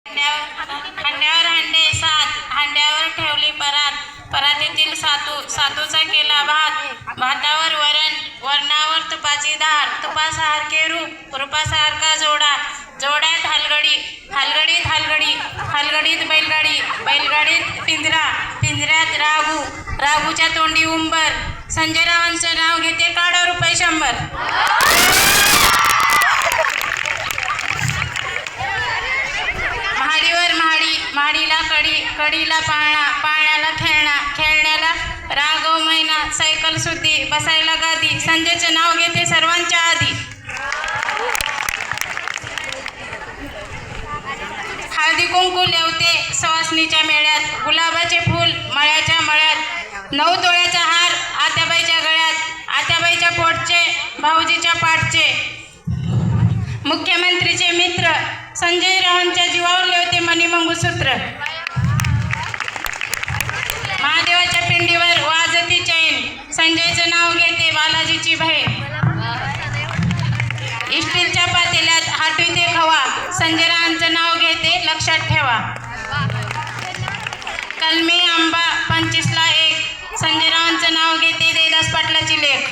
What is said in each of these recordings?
हांड्यावर हांडे सात, हांड्यावर ठेवली परात, परातीतील सातूचा केला भात, भातावर वरण, वरणावर तुपाची धार, तुपासारखे रूप, रूपासारखा जोडा, जोड्यात हलगडी, हलगडीत हलगडी, हलगडीत बैलगाडी, बैलगाडीत पिंजरा, पिंजऱ्यात राघू, राघूच्या तोंडी उंबर. संजय रावांचं नाव घेते, काढा रुपये 100. महाडीवर महाडी, महाडीला कडी, कडीला पाळणा, पाळण्याला खेळणा, खेळण्याला राघव मैना, सायकल सुद्धी, बसायला गादी. संजयचं नाव घेते सर्वांच्या आधी. हळदी कुंकू लेवते सवासणीच्या मेळ्यात, गुलाबाचे फूल मळ्याच्या मळ्यात, 9 तोळ्याचा हार आत्याबाईच्या गळ्यात, आत्याबाईच्या पोटचे, भाऊजीच्या पाठचे. मुख्यमंत्रीचे मित्र संजय रावांच्या जीवावर लेवते मणिमंगळसूत्र. महादेवाच्या पिंडीवर वाजती चैन, संजयचं नाव घेते बालाजीची बहीण. स्टीलच्या पातेल्यात हाटविते खवा, संजय रावांचं नाव घेते, लक्षात ठेवा. कलमी आंबा 25ला 1, संजय रावांचं नाव घेते, देदास पाटलाची लेख.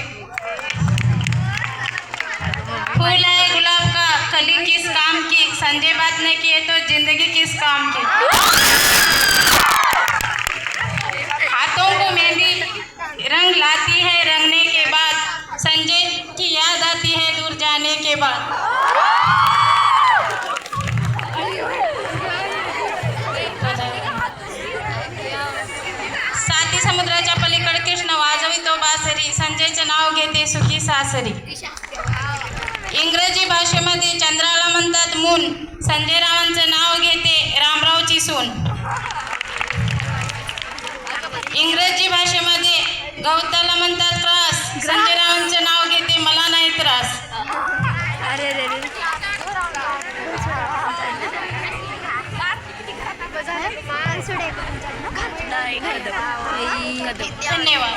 फूल है गुलाब का, कली किस काम की, संजय बात नहीं किए तो जिंदगी किस काम की. हाथों को मेहंदी रंग लाती है रंगने के बाद, संजय की याद आती है दूर जाने के बाद. साती समुद्राच्या पलीकडे कृष्ण वाजवितो बासरी, संजयचं नाव घेते सुखी सासरी. इंग्रजी भाषेमध्ये चंद्राला म्हणतात मून, संजय रावांचं नाव घेते रामरावची सून. इंग्रजी भाषेमध्ये गवताला म्हणतात त्रास, संजय रावांचं नाव घेते मला नाही त्रास. धन्यवाद.